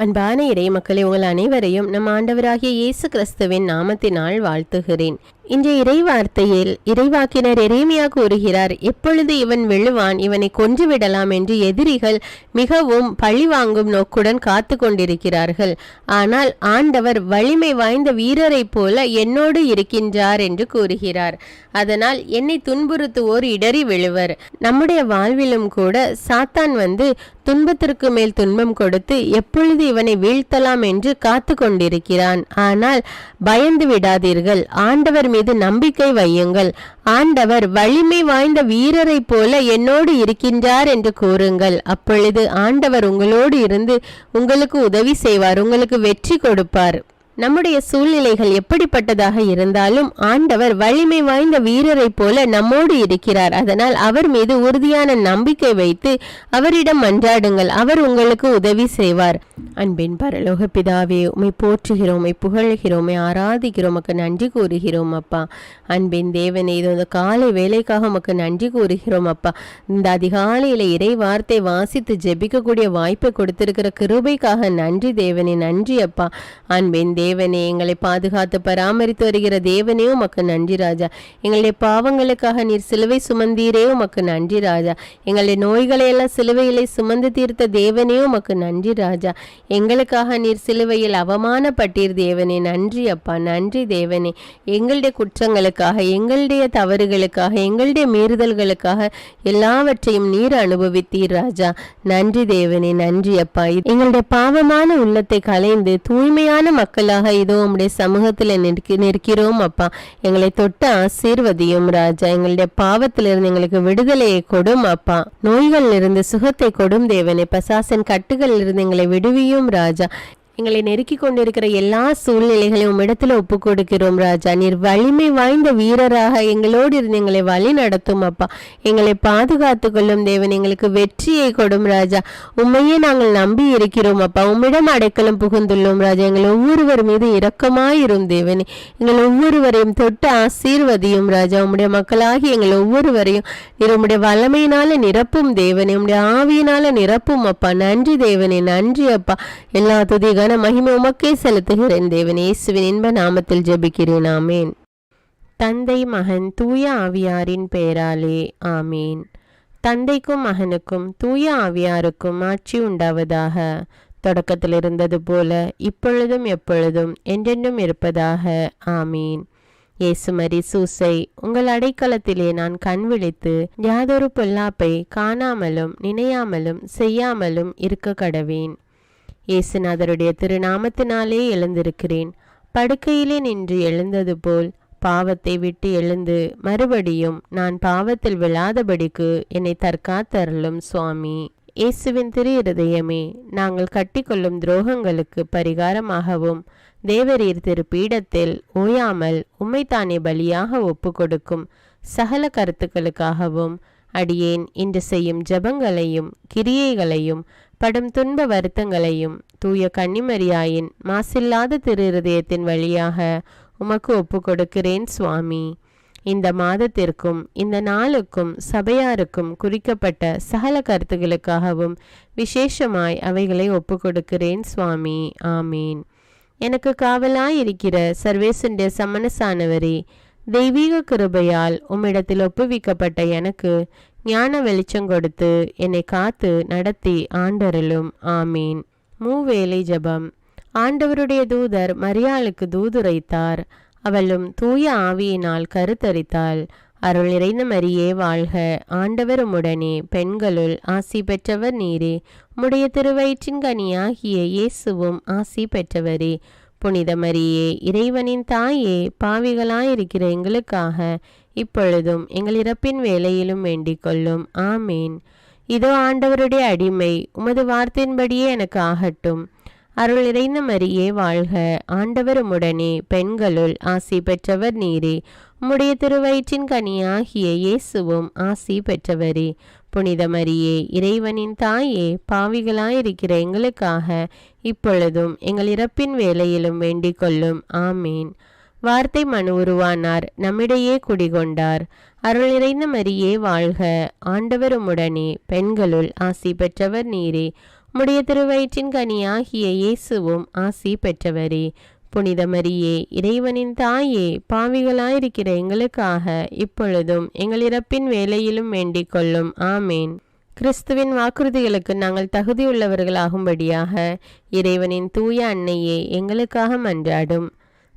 அன்பான இறை மக்களை உங்கள் அனைவரையும் நம் ஆண்டவராகிய இயேசு கிறிஸ்துவின் நாமத்தினால் வாழ்த்துகிறேன். இன்றைய இறை வார்த்தையில் இறைவாக்கினர் எரேமியா கூறுகிறார், எப்பொழுது இவன் விழுவான், இவனை கொன்று விடலாம் என்று எதிரிகள் மிகவும் பழிவாங்கும் நோக்குடன் காத்து கொண்டிருக்கிறார்கள். ஆனால் ஆண்டவர் வலிமை வாய்ந்த வீரரைப் போல என்னோடு இருக்கின்றார் என்று கூறுகிறார். அதனால் என்னை துன்புறுத்துவோர் இடறி விழுவர். நம்முடைய வாழ்விலும் கூட சாத்தான் வந்து துன்பத்திற்கு மேல் துன்பம் கொடுத்து எப்பொழுது இவனை வீழ்த்தலாம் என்று காத்து கொண்டிருக்கிறான். ஆனால் பயந்து விடாதீர்கள், ஆண்டவர் மீது நம்பிக்கை வையுங்கள். ஆண்டவர் வலிமை வாய்ந்த வீரரை போல என்னோடு இருக்கின்றார் என்று கூறுங்கள். அப்பொழுது ஆண்டவர் உங்களோடு இருந்து உங்களுக்கு உதவி செய்வார், உங்களுக்கு வெற்றி கொடுப்பார். நம்முடைய சூழ்நிலைகள் எப்படிப்பட்டதாக இருந்தாலும் ஆண்டவர் வலிமை வாய்ந்த வீரரை போல நம்மோடு இருக்கிறார். அதனால் அவர் மீது உறுதியான நம்பிக்கை வைத்து அவரிடம் மன்றாடுங்கள், அவர் உங்களுக்கு உதவி செய்வார். அன்பின் பரலோக பிதாவே, உம்மை போற்றுகிறோம், உம்மை புகழ்கிறோம், உம்மை ஆராதிக்கிறோம், உமக்கு நன்றி கூறுகிறோம் அப்பா. அன்பின் தேவனே, இது இந்த காலை வேலைக்காக உமக்கு நன்றி கூறுகிறோம் அப்பா. இந்த அதிகாலையில இறை வார்த்தை வாசித்து ஜெபிக்கக்கூடிய வாய்ப்பை கொடுத்திருக்கிற கிருபைக்காக நன்றி தேவனே, நன்றி அப்பா. அன்பின் தேவனே, எங்களை பாதுகாத்து பராமரித்து வருகிற தேவனே உமக்கு நன்றி ராஜா. எங்களுடைய பாவங்களுக்காக நீர் சிலுவை சுமந்தீரே உமக்கு நன்றி ராஜா. எங்களுடைய நோய்களை எல்லாம் சிலுவையிலே சுமந்து தீர்த்த தேவனே உமக்கு நன்றி ராஜா. எங்களுக்காக நீர் சிலுவையில் அவமானப்பட்டீர் தேவனே, நன்றி அப்பா, நன்றி தேவனே. எங்களுடைய குற்றங்களுக்காக, எங்களுடைய தவறுகளுக்காக, எங்களுடைய மீறுதல்களுக்காக எல்லாவற்றையும் நீர் அனுபவித்தீர் ராஜா. நன்றி தேவனே, நன்றி அப்பா. எங்களுடைய பாவமான உள்ளத்தை களைந்து தூய்மையான மக்கள் இதோ உம்முடைய சமூகத்தில் நிற்கிறோம் அப்பா. எங்களை தொட்டு ஆசீர்வதியும் ராஜா. எங்களுடைய பாவத்திலிருந்து எங்களுக்கு விடுதலையை கொடும் அப்பா. நோய்களில் இருந்து சுகத்தை கொடும் தேவனே. பசாசின் கட்டுகளில் இருந்து எங்களை விடுவியும் ராஜா. எங்களை நெருக்கி கொண்டிருக்கிற எல்லா சூழ்நிலைகளையும் உம்மிடத்தில் ஒப்பு கொடுக்கிறோம் ராஜா. நீர் வலிமை வாய்ந்த வீரராக எங்களோடு இருந்து எங்களை வழி நடத்தும் அப்பா. எங்களை பாதுகாத்து கொள்ளும் தேவன், எங்களுக்கு வெற்றியை கொடும் ராஜா. உண்மையே நாங்கள் நம்பி இருக்கிறோம் அப்பா. உம்மிடம் அடைக்கலம் புகுந்துள்ளோம் ராஜா. எங்கள் ஒவ்வொருவர் மீது இரக்கமாயிரும் தேவனே. எங்கள் ஒவ்வொருவரையும் தொட்டு ஆசீர்வதியும் ராஜா. உம்முடைய மக்களாகி எங்கள் ஒவ்வொருவரையும் நீர் உம்முடைய வல்லமையினால நிரப்பும் தேவனே, உம்முடைய ஆவியினால நிரப்பும் அப்பா. நன்றி தேவனே, நன்றி அப்பா. எல்லா துதிக மகிமை உமக்கே செலுத்துகிறேன் தேவனே. இயேசுவின் இன்ப நாமத்தில் ஜெபிக்கிறேன், ஆமேன். தந்தை மகன் தூய ஆவியாரின் பெயராலே ஆமேன். தந்தைக்கும் மகனுக்கும் தூய ஆவியாருக்கும் ஆட்சி உண்டாவதாக. தொடக்கத்தில் இருந்தது போல இப்பொழுதும் எப்பொழுதும் என்றென்றும் இருப்பதாக, ஆமீன். இயேசுமரி சூசை, உங்கள் அடைக்கலத்திலே நான் கண் விழித்து யாதொரு பொல்லாப்பை காணாமலும் நினையாமலும் செய்யாமலும் இருக்க கடவேன். இயேசுநாதருடைய திருநாமத்தினாலே எழுந்திருக்கிறேன். படுக்கையிலே நின்று எழுந்தது போல் பாவத்தை விட்டு எழுந்து மறுபடியும் நான் பாவத்தில் விழாதபடிக்கு என்னை தற்காத்தருளும் சுவாமி. இயேசுவின் திரு இருதயமே, நாங்கள் கட்டிக்கொள்ளும் துரோகங்களுக்கு பரிகாரமாகவும் தேவரீர் திரு பீடத்தில் ஓயாமல் உம்மைத்தானே பலியாக ஒப்பு கொடுக்கும் சகல கருத்துக்களுக்காகவும் அடியேன் இன்று செய்யும் ஜபங்களையும் கிரியைகளையும் படும் துன்ப வருத்தங்களையும் தூய கன்னிமரியாயின் மாசில்லாத திரு இருதயத்தின் வழியாக உமக்கு ஒப்பு கொடுக்கிறேன் சுவாமி. இந்த மாதத்திற்கும் இந்த நாளுக்கும் சபையாருக்கும் குறிக்கப்பட்ட சகல கருத்துகளுக்காகவும் விசேஷமாய் அவைகளை ஒப்பு கொடுக்கிறேன் சுவாமி, ஆமீன். எனக்கு காவலாயிருக்கிற சர்வேசுடைய சமனசானவரே, தெய்வீக கிருபையால் உம்மிடத்தில் ஒப்புவிக்கப்பட்ட எனக்கு ஞான வெளிச்சம் கொடுத்து என்னை காத்து நடத்தி ஆண்டருளும், ஆமீன். மூவேளை ஜபம். ஆண்டவருடைய தூதர் மரியாளுக்கு தூதுரைத்தார். அவளும் தூய ஆவியினால் கருத்தரித்தாள். அருள் நிறைந்த மரியே வாழ்க, ஆண்டவர் உம்முடனே, பெண்களுள் ஆசி பெற்றவர் நீரே. உம்முடைய திருவயிற்றின் கனியாகிய இயேசுவும் ஆசி பெற்றவரே. புனித மரியே, இறைவனின் தாயே, பாவிகளாயிருக்கிற எங்களுக்காக இப்பொழுதும் எங்கள் இறப்பின் வேளையிலும் வேண்டிக் கொள்ளும், ஆமீன். இதோ ஆண்டவருடைய அடிமை, உமது வார்த்தையின்படியே எனக்கு ஆகட்டும். அருள் நிறைந்த மரியே வாழ்க, ஆண்டவர் உம்முடனே, பெண்களுள் ஆசி பெற்றவர் நீரே. உம்முடைய திருவயிற்றின் கனியாகிய இயேசுவும் ஆசி பெற்றவரே. புனித மரியே, இறைவனின் தாயே, பாவிகளாயிருக்கிற எங்களுக்காக இப்பொழுதும் எங்கள் இறப்பின் வேளையிலும் வேண்டிக் கொள்ளும், ஆமீன். வார்த்தை மனு உருவானார், நம்மிடையே குடிகொண்டார். அருள் நிறைந்த மரியே வாழ்க, ஆண்டவர் உம்முடனே, பெண்களுள் ஆசி பெற்றவர் நீரே. உம்முடைய திருவயிற்றின் கனியாகிய இயேசுவும் ஆசி பெற்றவரே. புனித மரியே, இறைவனின் தாயே, பாவிகளாயிருக்கிற எங்களுக்காக இப்பொழுதும் எங்கள் இறப்பின் வேளையிலும் வேண்டிக் கொள்ளும். ஆமேன். கிறிஸ்துவின் வாக்குறுதிகளுக்கு நாங்கள் தகுதியுள்ளவர்களாகும்படியாக இறைவனின் தூய அன்னையே எங்களுக்காக மன்றாடும்.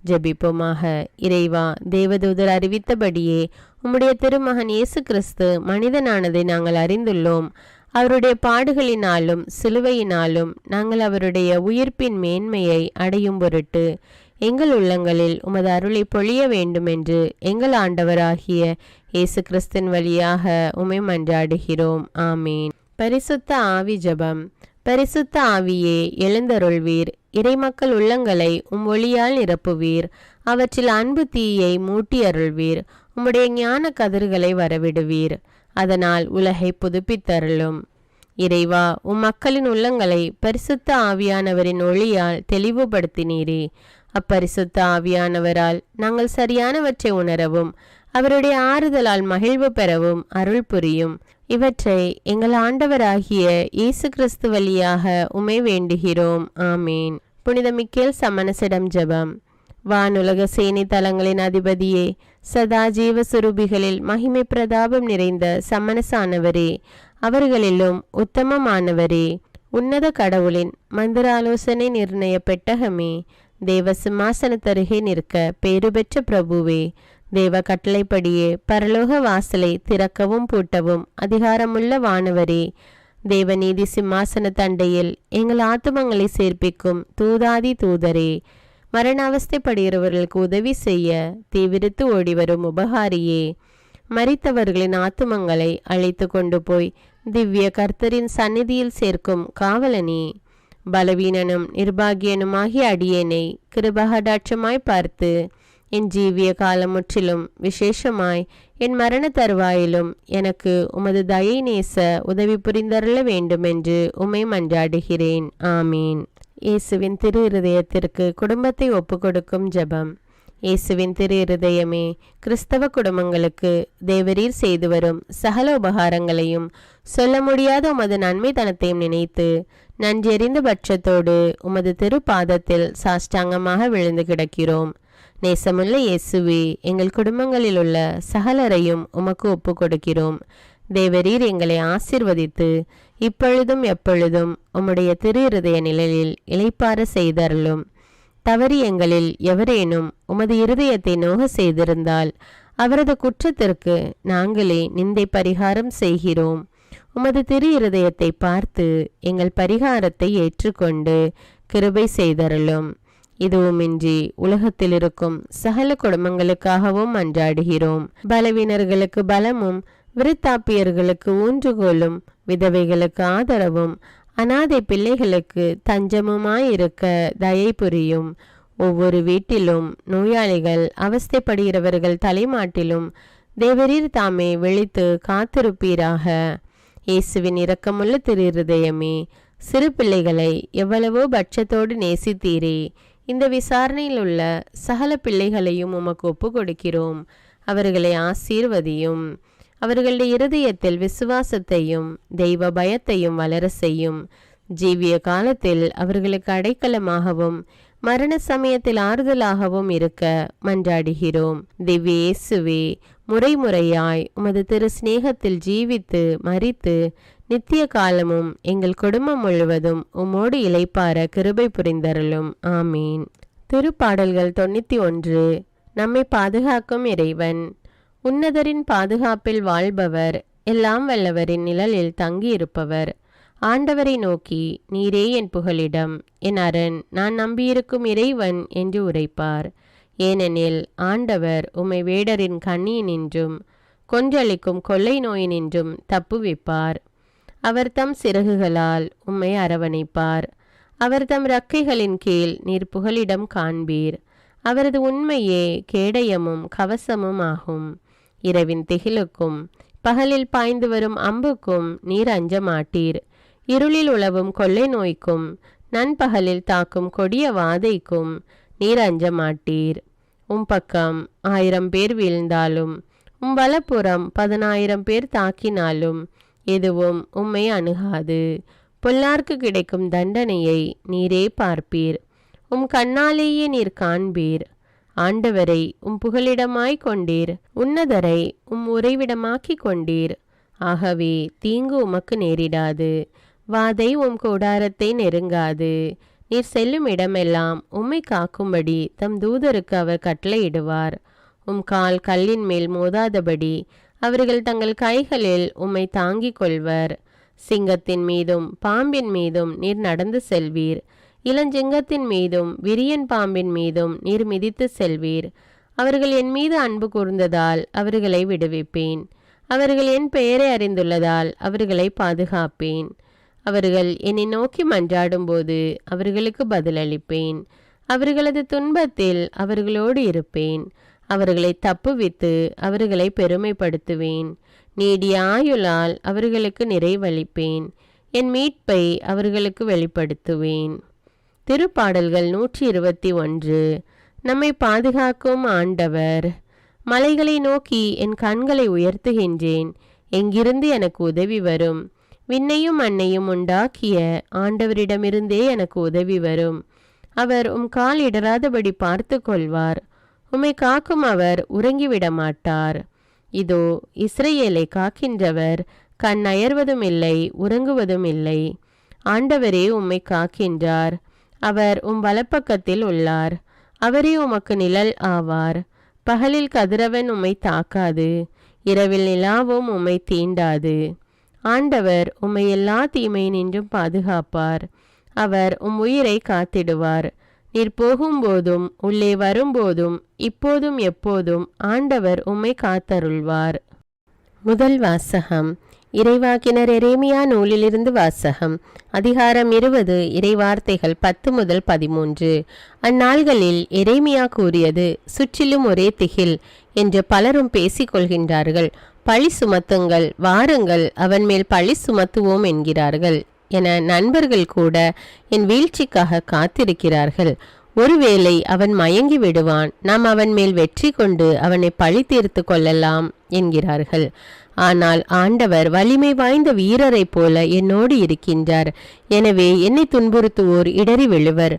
ஜெபிப்போமாக. இறைவா, தேவதூதர் அறிவித்தபடியே உம்முடைய திருமகன் இயேசு கிறிஸ்து மனிதனானதை நாங்கள் அறிந்துள்ளோம். அவருடைய பாடுகளினாலும் சிலுவையினாலும் நாங்கள் அவருடைய உயிர்ப்பின் மேன்மையை அடையும் பொருட்டு எங்கள் உள்ளங்களில் உமது அருளை பொழிய வேண்டுமென்று எங்கள் ஆண்டவராகிய இயேசு கிறிஸ்தின் வழியாக உம்மை மன்றாடுகிறோம். ஆமீன். பரிசுத்த ஆவி ஜெபம். பரிசுத்த ஆவியே, எழுந்தருள்வீர். இறைமக்கள் உள்ளங்களை ஒளியால் நிரப்புவீர். அவற்றில் அன்பு தீயை மூட்டி அருள்வீர். உம்முடைய ஞான கதிர்களை வரவிடுவீர். அதனால் உலகை புதுப்பித்தருளும். இறைவா, மக்களின் உள்ளங்களை பரிசுத்த ஆவியானவரின் ஒளியால் தெளிவுபடுத்தினீரே. அப்பரிசுத்த ஆவியானவரால் நாங்கள் சரியானவற்றை உணரவும் அவருடைய ஆறுதலால் மகிழ்வு பெறவும் அருள் புரியும். இவற்றை எங்கள் ஆண்டவராகிய இயேசு கிறிஸ்து வழியாக உம்மை வேண்டுகிறோம். ஆமீன். புனித மிக்கேல் சமணசிடம் ஜெபம். வானுலக சேனை தலங்களின் அதிபதியே, சதா ஜீவ சுரூபிகளில் மகிமை பிரதாபம் நிறைந்த சமணசானவரே, அவர்களிலும் உத்தமமானவரே, உன்னத கடவுளின் மந்திராலோசனை நிர்ணய பெட்டகமே, தேவ சிம்மாசனத்தருகே நிற்க பேறு பெற்ற பிரபுவே, தேவ கட்டளைப்படியே பரலோக வாசலை திறக்கவும் பூட்டவும் அதிகாரமுள்ள வானவரே, தேவநீதி சிம்மாசன தண்டையில் எங்கள் ஆத்துமங்களை சேர்ப்பிக்கும் தூதாதி தூதரே, மரண அவஸ்தைப்படுகிறவர்களுக்கு உதவி செய்ய தீவிரித்து ஓடிவரும் உபகாரியே, மரித்தவர்களின் ஆத்துமங்களை அழைத்து கொண்டு போய் திவ்ய கர்த்தரின் சந்நிதியில் சேர்க்கும் காவலனே, பலவீனனும் நிர்பாகியனுமாகிய அடியேனை கிருபகடாட்சமாய் பார்த்து என் ஜீவிய காலம் முற்றிலும் விசேஷமாய் என் மரண தருவாயிலும் எனக்கு உமது தயை நேச உதவி புரிந்தருள வேண்டுமென்று உம்மை மன்றாடுகிறேன். ஆமீன். இயேசுவின் திரு இருதயத்திற்கு குடும்பத்தை ஒப்புக்கொடுக்கும் ஜெபம். இயேசுவின் திரு இருதயமே, கிறிஸ்தவ குடும்பங்களுக்கு தேவரீர் செய்து வரும் சகல உபகாரங்களையும் சொல்ல முடியாத உமது நன்மைத்தனத்தையும் நினைத்து நன்றெறிந்த பட்சத்தோடு உமது திரு பாதத்தில் சாஷ்டாங்கமாக விழுந்து கிடக்கிறோம். நேசமுள்ள இயேசுவே, எங்கள் குடும்பங்களில் உள்ள சகலரையும் உமக்கு ஒப்பு கொடுக்கிறோம். தேவரீர் எங்களை ஆசிர்வதித்து இப்பொழுதும் எப்பொழுதும் உம்முடைய திரு இருதய நிழலில் இளைப்பார செய்தருளும். தவறி எங்களில் எவரேனும் உமது இருதயத்தை நோக செய்திருந்தால் அவரது குற்றத்திற்கு நாங்களே நிந்தை பரிகாரம் செய்கிறோம். உமது திரு இருதயத்தை பார்த்து எங்கள் பரிகாரத்தை ஏற்றுக்கொண்டு கிருபை செய்தருளும். இதுவுமின்றி உலகத்தில் இருக்கும் சகல குடும்பங்களுக்காகவும் மன்றாடுகிறோம். பலவீனர்களுக்கு பலமும், விருத்தாப்பியர்களுக்கு ஊன்றுகோலும், விதவைகளுக்கு ஆதரவும், அனாதை பிள்ளைகளுக்கு தஞ்சமுமாயிருக்க தயை புரியும். ஒவ்வொரு வீட்டிலும் நோயாளிகள் அவஸ்தைப்படுகிறவர்கள் தலைமாட்டிலும் தேவரீர் தாமே விழித்து காத்திருப்பீராக. இயேசுவின் இரக்கமுள்ள திரு இருதயமே, சிறு பிள்ளைகளை எவ்வளவோ பட்சத்தோடு நேசித்தீரே. இந்த விசாரணையில் உள்ள சகல பிள்ளைகளையும் உமக்கு ஒப்பு கொடுக்கிறோம். அவர்களை ஆசீர்வதியும். அவர்களுடைய இருதயத்தில் விசுவாசத்தையும் தெய்வ பயத்தையும் வளர செய்யும். ஜீவிய காலத்தில் அவர்களுக்கு அடைக்கலமாகவும் மரண சமயத்தில் ஆறுதலாகவும் இருக்க மன்றாடுகிறோம். திவ்ய இயேசுவே, முறைமுறையாய் உமது திரு சிநேகத்தில் ஜீவித்து மரித்து நித்திய காலமும் எங்கள் குடும்பம் முழுவதும் உம்மோடு இளைப்பார கிருபை புரிந்தருளும். ஆமீன். திருப்பாடல்கள் 91. நம்மை பாதுகாக்கும் இறைவன். உன்னதரின் பாதுகாப்பில் வாழ்பவர், எல்லாம் வல்லவரின் நிழலில் தங்கியிருப்பவர். ஆண்டவரை நோக்கி, நீரே என் புகலிடம், என் அரண், நான் நம்பியிருக்கும் இறைவன் என்று உரைப்பார். ஏனெனில் ஆண்டவர் உம்மை வேடரின் கண்ணியினின்றும் கொன்றளிக்கும் கொள்ளை நோயினின்றும் தப்புவிப்பார். அவர் தம் சிறகுகளால் உம்மை அரவணைப்பார். அவர் தம் இறக்கைகளின் கீழ் நீர் புகலிடம் காண்பீர். அவரது உண்மையே கேடயமும் கவசமும் ஆகும். இரவின் திகிலுக்கும் பகலில் பாய்ந்து வரும் அம்புக்கும் நீர் அஞ்ச மாட்டீர். இருளில் உலவும் கொள்ளை நோய்க்கும் நண்பகலில் தாக்கும் கொடிய வாதைக்கும் நீர் அஞ்ச மாட்டீர். பக்கம் 1000 பேர் வீழ்ந்தாலும் வலப்புறம் 10,000 பேர் தாக்கினாலும் எதுவும் உம்மை அணுகாது. பொல்லார்க்கு கிடைக்கும் தண்டனையை நீரே பார்ப்பீர். உம் கண்ணாலேயே நீர் காண்பீர். ஆண்டவரை உம் புகலிடமாய் கொண்டீர், உன்னதரை உம் உறைவிடமாக்கி கொண்டீர். ஆகவே தீங்கு உமக்கு நேரிடாது, வாதை உம் கூடாரத்தை நெருங்காது. நீர் செல்லும் இடமெல்லாம் உம்மை காக்கும்படி தம் தூதருக்கு அவர் கட்டளையிடுவார். உம் கால் கல்லின் மேல் மோதாதபடி அவர்கள் தங்கள் கைகளில் உம்மை தாங்கிக் கொள்வர். சிங்கத்தின் மீதும் பாம்பின் மீதும் நீர் நடந்து செல்வீர். இளஞ்சிங்கத்தின் மீதும் விரியன் பாம்பின் மீதும் நீர் மிதித்து செல்வீர். அவர்கள் என் மீது அன்பு கூர்ந்ததால் அவர்களை விடுவிப்பேன். அவர்கள் என் பெயரை அறிந்துள்ளதால் அவர்களை பாதுகாப்பேன். அவர்கள் என்னை நோக்கி மன்றாடும்போது அவர்களுக்கு பதிலளிப்பேன். அவர்களது துன்பத்தில் அவர்களோடு இருப்பேன். அவர்களை தப்புவித்து அவர்களை பெருமைப்படுத்துவேன். நீடிய ஆயுளால் அவர்களுக்கு நிறைவளிப்பேன். என் மீட்பை அவர்களுக்கு வெளிப்படுத்துவேன். திருப்பாடல்கள் 121. நம்மை பாதுகாக்கும் ஆண்டவர். மலைகளை நோக்கி என் கண்களை உயர்த்துகின்றேன். எங்கிருந்து எனக்கு உதவி வரும்? விண்ணையும் மண்ணையும் உண்டாக்கிய ஆண்டவரிடமிருந்தே எனக்கு உதவி வரும். அவர் உம் கால் இடராதபடி பார்த்து கொள்வார். உம்மை காக்கும் அவர் உறங்கிவிட மாட்டார். இதோ இஸ்ரவேலை காக்கின்றவர் கண் அயர்வதும் இல்லை, உறங்குவதும் இல்லை. ஆண்டவரே உம்மை காக்கின்றார். அவர் உம் வலப்பக்கத்தில் உள்ளார். அவரே உமக்கு நிழல் ஆவார். பகலில் கதிரவன் உம்மை தாக்காது, இரவில் நிலாவும் உம்மை தீண்டாது. ஆண்டவர் உம்மை எல்லா தீமையினின்றும் பாதுகாப்பார். அவர் உம் உயிரை காத்திடுவார். நீர் போகும்போதும் உள்ளே வரும்போதும் இப்போதும் எப்போதும் ஆண்டவர் உம்மை காத்தருள்வார். முதல் வாசகம். இறைவாக்கினர் எரேமியா நூலிலிருந்து வாசகம். அதிகாரம் 20. இறைவார்த்தைகள் 10 முதல் 13. அந்நாள்களில் எரேமியா கூறியது, சுற்றிலும் ஒரே திகில் என்று பலரும் பேசிக்கொள்கின்றார்கள். பழி சுமத்துங்கள், வாருங்கள், அவன் மேல் பழி சுமத்துவோம் என்கிறார்கள் என நண்பர்கள் கூட என் வீழ்ச்சிக்காக காத்திருக்கிறார்கள். ஒருவேளை அவன் மயங்கி விடுவான், நாம் அவன் மேல் வெற்றி கொண்டு அவனை பழி தீர்த்து கொள்ளலாம் என்கிறார்கள். ஆனால் ஆண்டவர் வலிமை வாய்ந்த வீரரைப் போல என்னோடு இருக்கின்றார். எனவே என்னை துன்புறுத்துவோர் இடறி விழுவர்.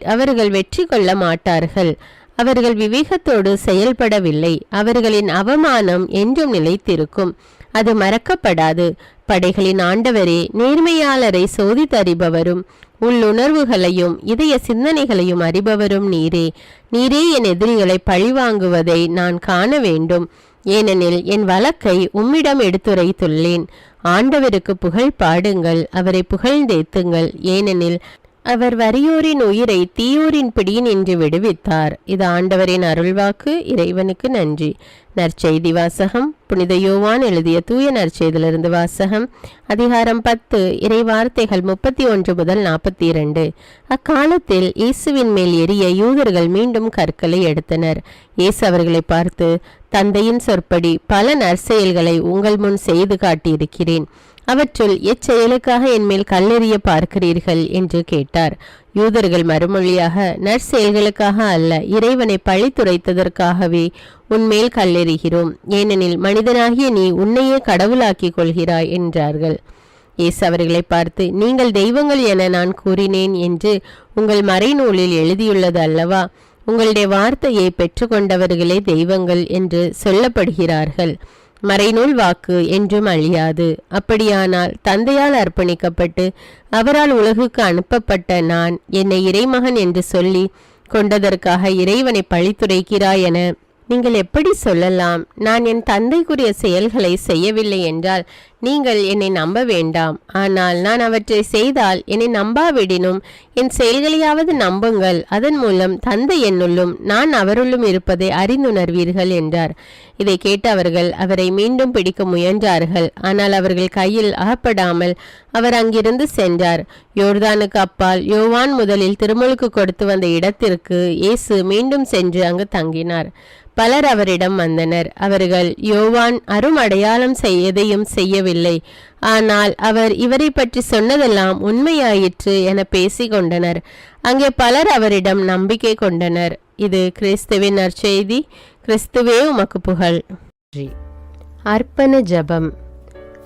அவர்கள் வெற்றி கொள்ள மாட்டார்கள். அவர்கள் விவேகத்தோடு செயல்படவில்லை. அவர்களின் அவமானம் என்றும் நிலைத்திருக்கும், அது மறக்கப்படாது. படைகளின் ஆண்டவரே, நேர்மையாளரை சோதித்தறிபவரும் உள்ளுணர்வுகளையும் இதய சிந்தனைகளையும் அறிபவரும் நீரே. நீரே என் எதிரிகளை பழிவாங்குவதை நான் காண வேண்டும். ஏனெனில் என் வழக்கை உம்மிடம் எடுத்துரைத்துள்ளேன். ஆண்டவருக்கு புகழ் பாடுங்கள், அவரை புகழ்ந்தேத்துங்கள். ஏனெனில் அவர் வறியோரின் உயிரை தீயோரின் பிடியினின்று விடுவித்தார். இது ஆண்டவரின் அருள்வாக்கு. இறைவனுக்கு நன்றி. நற்செய்தி வாசகம். புனித யோவான் எழுதிய தூய நற்செய்தியிலிருந்து வாசகம். அதிகாரம் 10. இறைவார்த்தைகள் 31 முதல் 42. அக்காலத்தில் இயேசுவின் மேல் எரிய யூதர்கள் மீண்டும் கற்களை எடுத்தனர். இயேசு அவர்களை பார்த்து, தந்தையின் சொற்படி பல நற்செயல்களை உங்கள் முன் செய்து காட்டியிருக்கிறேன். அவற்றுள் எச்செயலுக்காக என்மேல் கல்லெறிய பார்க்கிறீர்கள் என்று கேட்டார். யூதர்கள் மறுமொழியாக, நற்செயல்களுக்காக அல்ல, இறைவனை பழித்துரைத்ததற்காகவே உன்மேல் கல்லெறிகிறோம். ஏனெனில் மனிதனாகிய நீ உன்னையே கடவுளாக்கிக் கொள்கிறாய் என்றார்கள். இயேசு அவர்களை பார்த்து, நீங்கள் தெய்வங்கள் என நான் கூறினேன் என்று உங்கள் மறைநூலில் எழுதியுள்ளது அல்லவா? உங்களுடைய வார்த்தையை பெற்றுக்கொண்டவர்களே தெய்வங்கள் என்று சொல்லப்படுகிறார்கள். மறைநூல் வாக்கு என்றும் அழியாது. அப்படியானால் தந்தையால் அர்ப்பணிக்கப்பட்டு அவரால் உலகுக்கு அனுப்பப்பட்ட நான் என்னை இறைமகன் என்று சொல்லி கொண்டதற்காக இறைவனை பழித்துரைக்கிறாய் என நீங்கள் எப்படி சொல்லலாம்? நான் என் தந்தைக்குரிய செயல்களை செய்யவில்லை என்றால் நீங்கள் என்னை நம்ப வேண்டாம். ஆனால் நான் அவற்றை செய்தால் என்னை நம்பாவிடினும் என் செயல்களையாவது நம்புங்கள். அதன் மூலம் தந்தை என்னுள்ளும் நான் அவருள்ளும் இருப்பதை அறிந்துணர்வீர்கள் என்றார். இதை கேட்டு அவர்கள் அவரை மீண்டும் பிடிக்க முயன்றார்கள். ஆனால் அவர்கள் கையில் அகப்படாமல் அவர் அங்கிருந்து சென்றார். யோர்தானுக்கு அப்பால் யோவான் முதலில் திருமுழுக்கு கொடுத்து வந்த இடத்திற்கு இயேசு மீண்டும் சென்று அங்கு தங்கினார். பலர் அவரிடம் வந்தனர். அவர்கள் யோவான் அருமடையாளம் எதையும் செய்யவில்லை, ஆனால் அவர் இவரை பற்றி சொன்னதெல்லாம் உண்மையாயிற்று என பேசி கொண்டனர். அங்கே பலர் அவரிடம் நம்பிக்கை கொண்டனர். இது கிறிஸ்துவின் நற்செய்தி. கிறிஸ்துவே உமக்கு புகழ். அர்ப்பண ஜெபம்.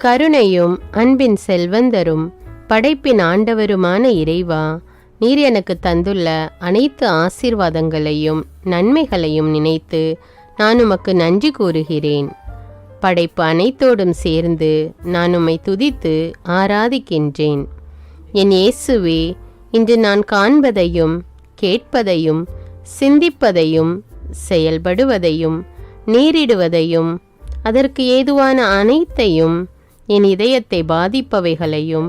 கருணையும் அன்பின் செல்வந்தரும் படைப்பின் ஆண்டவருமான இறைவா, நீர் எனக்கு தந்துள்ள அனைத்து ஆசீர்வாதங்களையும் நன்மைகளையும் நினைத்து நான் உமக்கு நன்றி கூறுகிறேன். படைப்பு அனைத்தோடும் சேர்ந்து நான் உம்மை துதித்து ஆராதிக்கின்றேன். என் இயேசுவே, இன்று நான் காண்பதையும் கேட்பதையும் சிந்திப்பதையும் செயல்படுவதையும் நேரிடுவதையும் அதற்கு ஏதுவான அனைத்தையும் என் இதயத்தை பாதிப்பவைகளையும்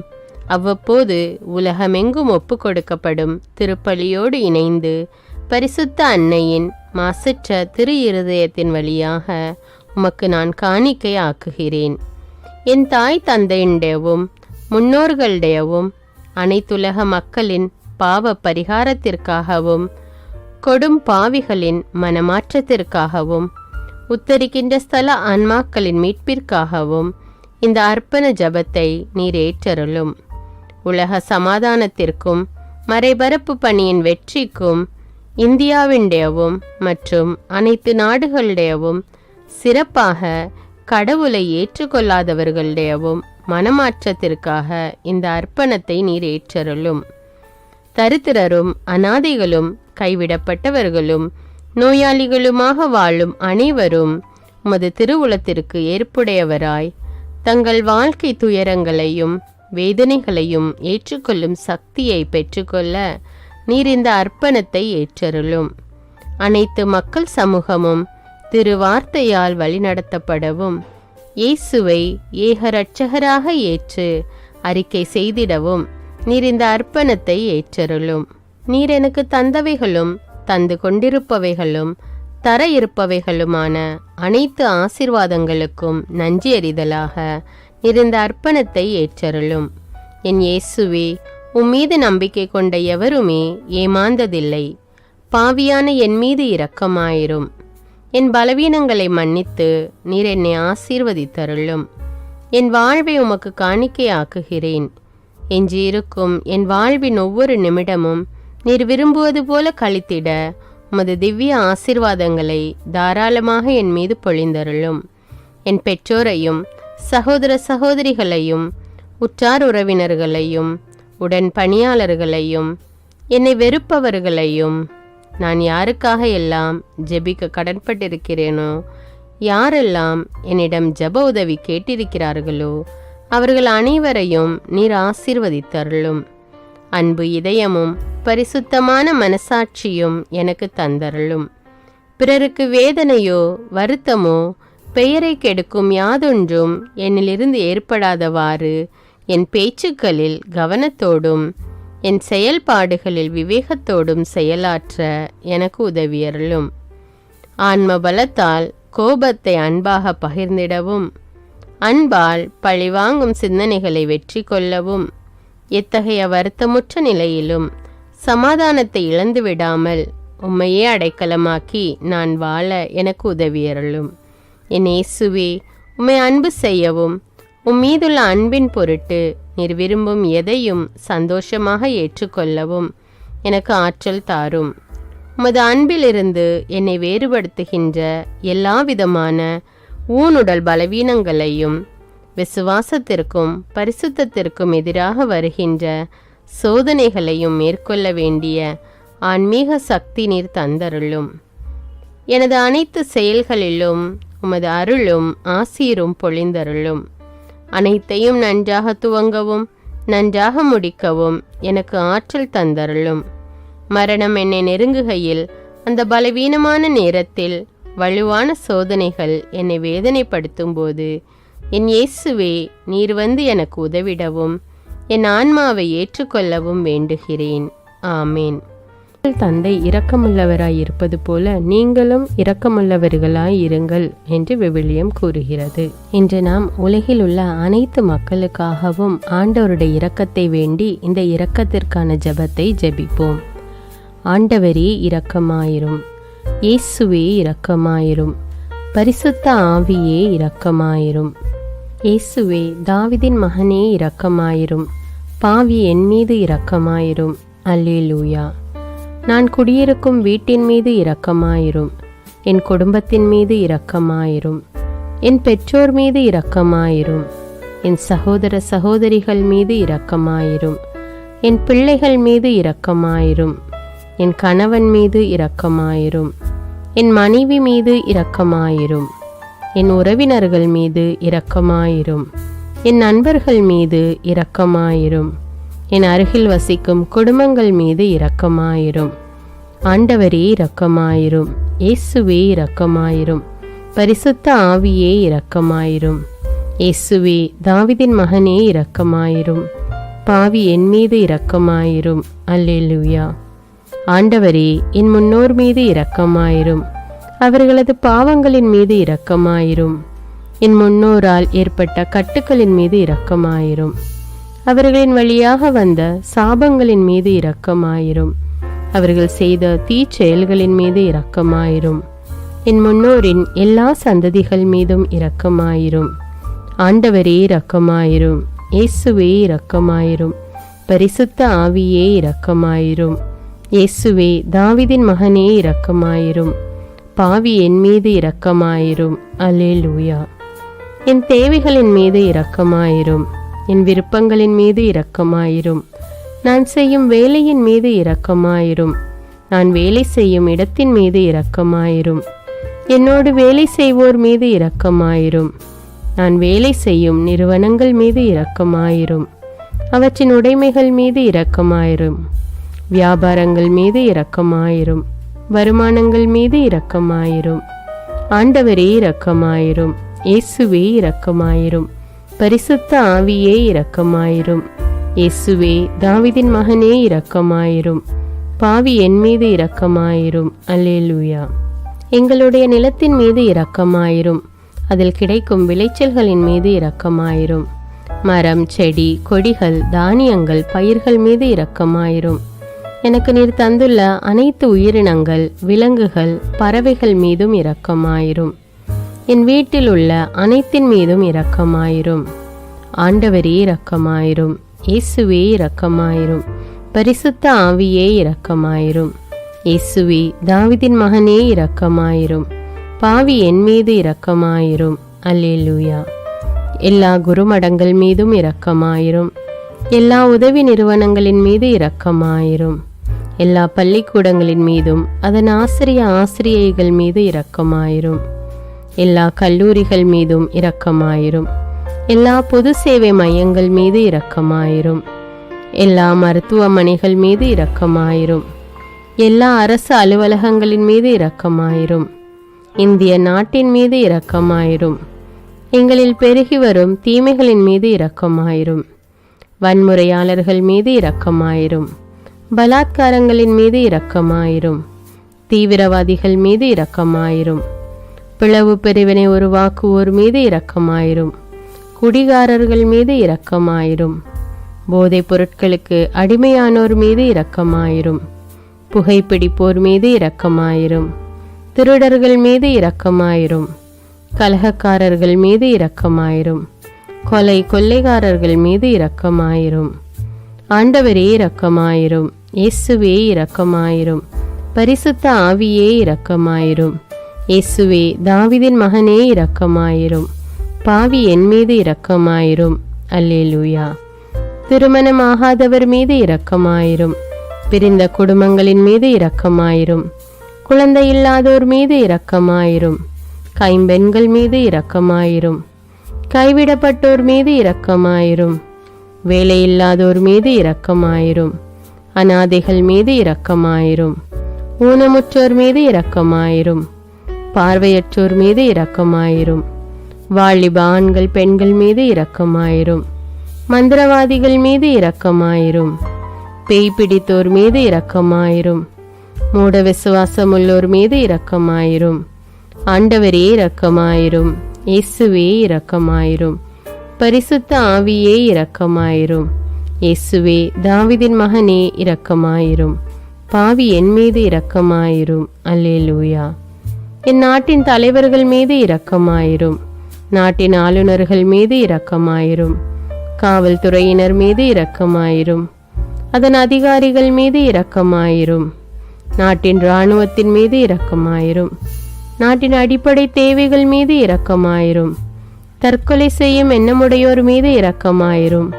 அவ்வப்போது உலகமெங்கும் ஒப்பு கொடுக்கப்படும் திருப்பலியோடு இணைந்து பரிசுத்த அன்னையின் மாசற்ற திரு இருதயத்தின் வழியாக உமக்கு நான் காணிக்கை ஆக்குகிறேன். என் தாய் தந்தையுடையவும் முன்னோர்களுடையவும் அனைத்துலக மக்களின் பாவ பரிகாரத்திற்காகவும் கொடும் பாவிகளின் மனமாற்றத்திற்காகவும் உத்தரிக்கின்ற ஸ்தல ஆன்மாக்களின் மீட்பிற்காகவும் இந்த அர்ப்பண ஜபத்தை நீர் ஏற்றருளும். உலக சமாதானத்திற்கும் மறைபரப்பு பணியின் வெற்றிக்கும் இந்தியாவின்டையவும் மற்றும் அனைத்து நாடுகளுடையவும் சிறப்பாக கடவுளை ஏற்றுக்கொள்ளாதவர்களுடையவும் மனமாற்றத்திற்காக இந்த அர்ப்பணத்தை நீர் ஏற்றருளும். தரித்திரரும் அனாதைகளும் கைவிடப்பட்டவர்களும் நோயாளிகளுமாக வாழும் அனைவரும் உமது திருவுளத்திற்கு ஏற்புடையவராய் தங்கள் வாழ்க்கை துயரங்களையும் வேதனைகளையும் ஏற்றுக்கொள்ளும் சக்தியை பெற்றுக்கொள்ள நீர் இந்த அர்ப்பணத்தை ஏற்றருளும். அனைத்து மக்கள் சமூகமும் திருவார்த்தையால் வழிநடத்தப்படவும் இயேசுவை ஏக இரட்சகராக ஏற்று அறிக்கை செய்திடவும் நீர் இந்த அர்ப்பணத்தை ஏற்றருளும். நீர் எனக்கு தந்தவைகளும் தந்து கொண்டிருப்பவைகளும் தர இருப்பவைகளுமான அனைத்து ஆசீர்வாதங்களுக்கும் நன்றி அறிதலாக நீர் இந்த அர்ப்பணத்தை ஏற்றருளும். என் இயேசுவே, உம்மீது நம்பிக்கை கொண்ட எவருமே ஏமாந்ததில்லை. பாவியான என் மீது இரக்கமாயிரும். என் பலவீனங்களை மன்னித்து நீர் என்னை ஆசீர்வதித்தருளும். என் வாழ்வை உமக்கு காணிக்கையாக்குகிறேன். எஞ்சியிருக்கும் என் வாழ்வின் ஒவ்வொரு நிமிடமும் நீர் விரும்புவது போல கழித்திட உமது திவ்ய ஆசீர்வாதங்களை தாராளமாக என் மீது பொழிந்தருளும். என் பெற்றோரையும் சகோதர சகோதரிகளையும் உற்றார் உறவினர்களையும் உடன் பணியாளர்களையும் என்னை வெறுப்பவர்களையும் நான் யாருக்காக எல்லாம் ஜெபிக்க கடன்பட்டிருக்கிறேனோ, யாரெல்லாம் என்னிடம் ஜெப உதவி கேட்டிருக்கிறார்களோ அவர்கள் அனைவரையும் நீர் ஆசீர்வதித்தருளும். அன்பு இதயமும் பரிசுத்தமான மனசாட்சியும் எனக்கு தந்தருளும். பிறருக்கு வேதனையோ வருத்தமோ பெயரை கெடுக்கும் யாதொன்றும் என்னிலிருந்து ஏற்படாதவாறு என் பேச்சுக்களில் கவனத்தோடும் என் செயல்பாடுகளில் விவேகத்தோடும் செயலாற்ற எனக்கு உதவியருளும். ஆன்ம பலத்தால் கோபத்தை அன்பாக பகிர்ந்திடவும் அன்பால் பழிவாங்கும் சிந்தனைகளை வெற்றி கொள்ளவும் எத்தகைய வருத்தமுற்ற நிலையிலும் சமாதானத்தை இழந்து விடாமல் உம்மையே அடைக்கலமாக்கி நான் வாழ எனக்கு உதவியருளும். என் இயேசுவே, உம்மை அன்பு செய்யவும் உம்மீதுள்ள அன்பின் பொருட்டு நீர் விரும்பும் எதையும் சந்தோஷமாக ஏற்றுக்கொள்ளவும் எனக்கு ஆற்றல் தாரும். உமது அன்பிலிருந்து என்னை வேறுபடுத்துகின்ற எல்லா விதமான ஊனுடல் பலவீனங்களையும் விசுவாசத்திற்கும் பரிசுத்தத்திற்கும் எதிராக வருகின்ற சோதனைகளையும் மேற்கொள்ள வேண்டிய ஆன்மீக சக்தி நீர் தந்தருளும். எனது அனைத்து செயல்களிலும் உமது அருளும் ஆசீரும் பொழிந்தருளும். அனைத்தையும் நன்றாக துவங்கவும் நன்றாக முடிக்கவும் எனக்கு ஆற்றல் தந்தருளும். மரணம் என்னை நெருங்குகையில் அந்த பலவீனமான நேரத்தில் வலுவான சோதனைகள் என்னை வேதனைப்படுத்தும் போது என் இயேசுவே, நீர் வந்து எனக்கு உதவிடவும் என் ஆன்மாவை ஏற்றுக்கொள்ளவும் வேண்டுகிறேன். ஆமேன். தந்தை இரக்கமுள்ளவராய் இருப்பது போல நீங்களும் இரக்கமுள்ளவர்களாய் இருங்கள் என்று விவிலியம் கூறுகிறது. இன்று நாம் உலகில் உள்ள அனைத்து மக்களுக்காகவும் ஆண்டவருடைய இரக்கத்தை வேண்டி இந்த இரக்கத்திற்கான ஜெபத்தை ஜெபிப்போம். ஆண்டவரே இரக்கமாயிரும். இயேசுவே இரக்கமாயிரும். பரிசுத்த ஆவியே இரக்கமாயிரும். இயேசுவே, தாவீதின் மகனே இரக்கமாயிரும். பாவி என் மீது இரக்கமாயிரும். அல்லேலூயா. நான் குடியிருக்கும் வீட்டின் மீது இரக்கமாயிரும். என் குடும்பத்தின் மீது இரக்கமாயிரும். என் பெற்றோர் மீது இரக்கமாயிரும். என் சகோதர சகோதரிகள் மீது இரக்கமாயிரும். என் பிள்ளைகள் மீது இரக்கமாயிரும். என் கணவன் மீது இரக்கமாயிரும். என் மனைவி மீது இரக்கமாயிரும். என் உறவினர்கள் மீது இரக்கமாயிரும். என் நண்பர்கள் மீது இரக்கமாயிரும். என் அருகில் வசிக்கும் குடும்பங்கள் மீது இரக்கமாயிரும். ஆண்டவரே இரக்கமாயிரும். இயேசுவே இரக்கமாயிரும். பரிசுத்த ஆவியே இரக்கமாயிரும். இயேசுவே தாவீதின் மகனே இரக்கமாயிரும். பாவி என் மீது இரக்கமாயிரும். அல்லேலூயா. ஆண்டவரே என் முன்னோர் மீது இரக்கமாயிரும். அவர்களது பாவங்களின் மீது இரக்கமாயிரும். என் முன்னோரால் ஏற்பட்ட கட்டுக்களின் மீது இரக்கமாயிரும். அவர்களின் வழியாக வந்த சாபங்களின் மீது இரக்கமாயிரும். அவர்கள் செய்த தீச்செயல்களின் மீது இரக்கமாயிரும். என் முன்னோரின் எல்லா சந்ததிகள் மீதும் இரக்கமாயிரும். ஆண்டவரே இரக்கமாயிரும். இயேசுவே இரக்கமாயிரும். பரிசுத்த ஆவியே இரக்கமாயிரும். இயேசுவே தாவீதின் மகனே இரக்கமாயிரும். பாவி என் மீது இரக்கமாயிரும். அல்லேலூயா. என் தேவைகளின் மீது இரக்கமாயிரும். என் விருப்பங்களின் மீது இரக்கமாயிரும். நான் செய்யும் வேலையின் மீது இரக்கமாயிரும். நான் வேலை செய்யும் இடத்தின் மீது இரக்கமாயிரும். என்னோடு வேலை செய்வோர் மீது இரக்கமாயிரும். நான் வேலை செய்யும் நிறுவனங்கள் மீது இரக்கமாயிரும். அவற்றின் உடைமைகள் மீது இரக்கமாயிரும். வியாபாரங்கள் மீது இரக்கமாயிரும். வருமானங்கள் மீது இரக்கமாயிரும். ஆண்டவரே இரக்கமாயிரும். இயேசுவே இரக்கமாயிரும். பரிசுத்த ஆவியே இரக்கமாயிரும். இயேசுவே தாவீதின் மகனே இரக்கமாயிரும். பாவி என் மீது இரக்கமாயிரும். அல்லேலூயா. எங்களுடைய நிலத்தின் மீது இரக்கமாயிரும். அதில் கிடைக்கும் விளைச்சல்களின் மீது இரக்கமாயிரும். மரம், செடி, கொடிகள், தானியங்கள், பயிர்கள் மீது இரக்கமாயிரும். எனக்கு நீர் தந்துள்ள அனைத்து உயிரினங்கள், விலங்குகள், பறவைகள் மீதும் இரக்கமாயிரும். என் வீட்டில் உள்ள அனைத்தின் மீதும் இரக்கமாயிரும். ஆண்டவரே இரக்கமாயிரும். இயேசுவே இரக்கமாயிரும். பரிசுத்த ஆவியே இரக்கமாயிரும். இயேசுவே தாவீதின் மகனே இரக்கமாயிரும். பாவி என் மீது இரக்கமாயிரும். அல்லேலூயா. எல்லா குருமடங்கள் மீதும் இரக்கமாயிரும். எல்லா உதவி நிறுவனங்களின் மீது இரக்கமாயிரும். எல்லா பள்ளிக்கூடங்களின் மீதும் அதன் ஆசிரியைகள் மீது இரக்கமாயிரும். எல்லா கல்லூரிகள் மீதும் இரக்கமாயிரும். எல்லா பொது சேவை மையங்கள் மீது இரக்கமாயிரும். எல்லா மருத்துவமனைகள் மீது இரக்கமாயிரும். எல்லா அரசு அலுவலகங்களின் மீது இரக்கமாயிரும். இந்திய நாட்டின் மீது இரக்கமாயிரும். எங்களில் பெருகி வரும் தீமைகளின் மீது இரக்கமாயிரும். வன்முறையாளர்கள் மீது இரக்கமாயிரும். பலாத்காரங்களின் மீது இரக்கமாயிரும். தீவிரவாதிகள் மீது இரக்கமாயிரும். பிளவு பிரிவினை உருவாக்குவோர் மீது இரக்கமாயிரும். குடிகாரர்கள் மீது இரக்கமாயிரும். போதைப் பொருட்களுக்கு அடிமையானோர் மீது இரக்கமாயிரும். புகைப்பிடிப்போர் மீது இரக்கமாயிரும். திருடர்கள் மீது இரக்கமாயிரும். கலகக்காரர்கள் மீது இரக்கமாயிரும். கொள்ளைக்காரர்கள் மீது இரக்கமாயிரும். ஆண்டவரே இரக்கமாயிரும். இயேசுவே இரக்கமாயிரும். பரிசுத்த ஆவியே இரக்கமாயிரும். இயேசுவே தாவீதின் மகனே இரக்கமாயிரும். பாவி என் மீது இரக்கமாயிரும். அல்லேலூயா. திருமணமாகாதவர் மீது இரக்கமாயிரும். பிரிந்த குடும்பங்களின் மீது இரக்கமாயிரும். குழந்தை இல்லாதோர் மீது இரக்கமாயிரும். கைம்பெண்கள் மீது இரக்கமாயிரும். கைவிடப்பட்டோர் மீது இரக்கமாயிரும். வேலையில்லாதோர் மீது இரக்கமாயிரும். அநாதைகள் மீது இரக்கமாயிரும். ஊனமுற்றோர் மீது இரக்கமாயிரும். பார்வையற்றோர் மீது இரக்கமாயிரும். வாலிப ஆண்கள் பெண்கள் மீது இரக்கமாயிரும். மந்திரவாதிகள் மீது இரக்கமாயிரும். பேய் பிடித்தோர் மீது இரக்கமாயிரும். மூட விசுவாசமுள்ளோர் மீது இரக்கமாயிரும். ஆண்டவரே இரக்கமாயிரும். இயேசுவே இரக்கமாயிரும். பரிசுத்த ஆவியே இரக்கமாயிரும். இயேசுவே தாவீதின் மகனே இரக்கமாயிரும். பாவி என் மீது இரக்கமாயிரும். அல்லேலூயா. என் நாட்டின் தலைவர்கள் மீது இரக்கமாயிரும். நாட்டின் ஆளுநர்கள் மீது இரக்கமாயிரும். காவல்துறையினர் மீது இரக்கமாயிரும். அதன் அதிகாரிகள் மீது இரக்கமாயிரும். நாட்டின் இராணுவத்தின் மீது இரக்கமாயிரும். நாட்டின் அடிப்படை தேவைகள் மீது இரக்கமாயிரும். தற்கொலை செய்யும் எண்ணமுடையோர் மீது இரக்கமாயிரும்.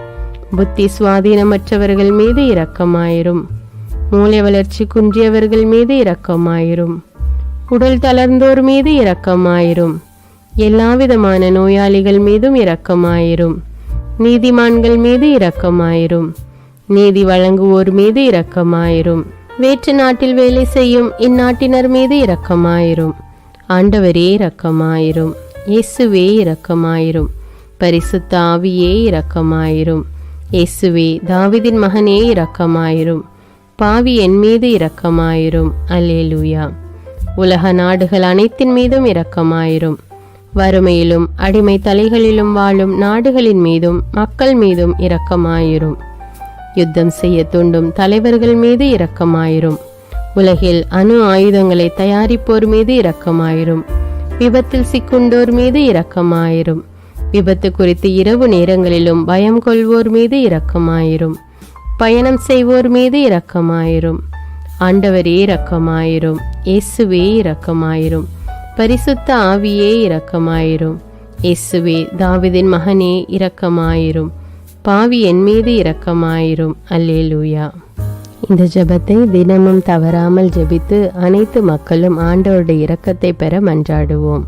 புத்தி சுவாதீனமற்றவர்கள் மீது இரக்கமாயிரும். மூளை வளர்ச்சி குன்றியவர்கள் மீது இரக்கமாயிரும். உடல் தளர்ந்தோர் மீது இரக்கமாயிரும். எல்லாவிதமான நோயாளிகள் மீதும் இரக்கமாயிரும். நீதிமான்கள் மீது இரக்கமாயிரும். நீதி வழங்குவோர் மீது இரக்கமாயிரும். வேற்று நாட்டில் வேலை செய்யும் இந்நாட்டினர் மீது இரக்கமாயிரும். ஆண்டவரே இரக்கமாயிரும். இயேசுவே இரக்கமாயிரும். பரிசுத்த ஆவியே இரக்கமாயிரும். இயேசுவே தாவீதின் மகனே இரக்கமாயிரும். பாவி என் மீது இரக்கமாயிரும். அல்லேலூயா. உலக நாடுகள் அனைத்தின் மீதும் இரக்கமாயிரும். வறுமையிலும் அடிமை தலைகளிலும் வாழும் நாடுகளின் மீதும் மக்கள் மீதும் இரக்கமாயிரும். யுத்தம் செய்ய தூண்டும் தலைவர்கள் மீது இரக்கமாயிரும். உலகில் அணு ஆயுதங்களை தயாரிப்போர் மீது இரக்கமாயிரும். விபத்தில் சிக்குண்டோர் மீது இரக்கமாயிரும். விபத்து குறித்து இரவு நேரங்களிலும் பயம் கொள்வோர் மீது இரக்கமாயிரும். பயணம் செய்வோர் மீது இரக்கமாயிரும். ஆண்டவரே இரக்கமாயிரும். இயேசுவே இரக்கமாயிரும். பரிசுத்த ஆவியே இரக்கமாயிரும். இயேசுவே தாவீதின் மகனே இரக்கமாயிரும். பாவி என் மீது இரக்கமாயிரும். அல்லேலூயா. இந்த ஜெபத்தை தினமும் தவறாமல் ஜெபித்து அனைத்து மக்களும் ஆண்டவருடைய இரக்கத்தை பெற மன்றாடுவோம்.